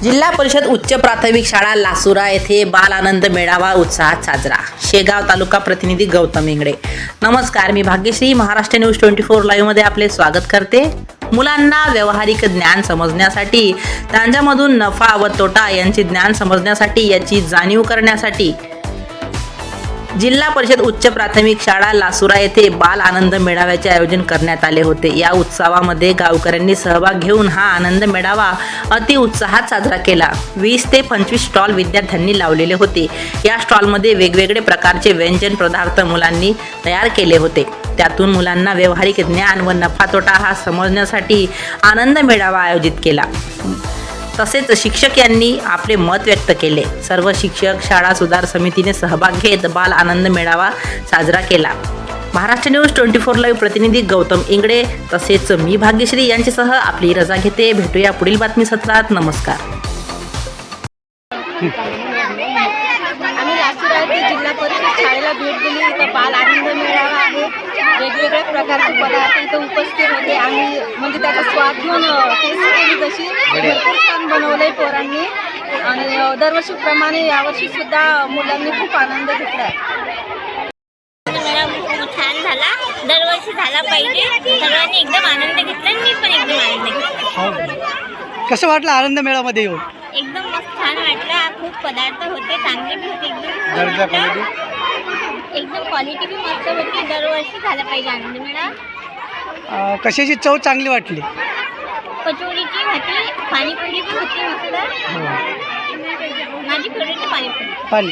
जिल्हा परिषद उच्च प्राथमिक शाळा लासुरा येथे बाल आनंद मेळावा उत्साहात साजरा. शेगाव तालुका प्रतिनिधी गौतम इंगडे. नमस्कार, मी भाग्यश्री. महाराष्ट्र न्यूज 24 लाईव्ह मध्ये आपले स्वागत करते. मुलांना व्यावहारिक ज्ञान समजण्यासाठी, त्यांच्यामधून नफा व तोटा यांचे ज्ञान समजण्यासाठी, याची जाणीव करण्यासाठी जिल्हा परिषद उच्च प्राथमिक शाळा लासुरा येथे बाल आनंद मेळाव्याचे आयोजन करण्यात आले होते. या उत्सवामध्ये गावकऱ्यांनी सहभाग घेऊन हा आनंद मेळावा अति उत्साहात साजरा केला. 20 ते 25 स्टॉल विद्यार्थ्यांनी लावलेले होते. या स्टॉलमध्ये वेगवेगळे प्रकारचे व्यंजन पदार्थ मुलांनी तयार केले होते. त्यातून मुलांना व्यावहारिक ज्ञान व नफा तोटा हा समजण्यासाठी आनंद मेळावा आयोजित केला. तसेच शिक्षक यांनी आपले मत व्यक्त केले. सर्व शिक्षक, शाळा सुधार समितीने सहभाग घेत बाल आनंद मेळावा साजरा केला. महाराष्ट्र न्यूज 24 लाईव्ह प्रतिनिधी गौतम इंगडे तसेच मी भाग्यश्री यांच्यासह आपली रजा घेते. भेटूया पुढील बातमी सत्रात. नमस्कार. आम्ही लासुरा येथे जिल्हा परिषद शाळेला भेट दिली. इथं बाल आनंद मेळावा आहे. वेगवेगळ्या प्रकारचे पदार्थ इथं उपस्थित होते. आम्ही म्हणजे त्याचा स्वाद घेऊन टेस्ट केली. जशी भरपूर छान बनवले पोरांनी आणि दरवर्षीप्रमाणे यावर्षी सुद्धा मुलांनी खूप आनंद घेतला. छान झाला, दरवर्षी झाला पाहिजे. सर्वांनी एकदम आनंद घेतला. मी पण एकदम आनंद घेतला. कसं वाटलं आनंद मेळामध्ये येऊन? एकदम मस्त छान वाटला. खूप पदार्थ होते, चांगले भी होते. एकदम क्वालिटी भी मस्त होती. दरवर्षी झाला पाहिजे आनंद मेळा. कशाची चव चांगली वाटली? कचोरीची होती, पाणीपुरी भी होती मस्त. माझी फेवरेट पाणीपुरी. पाणी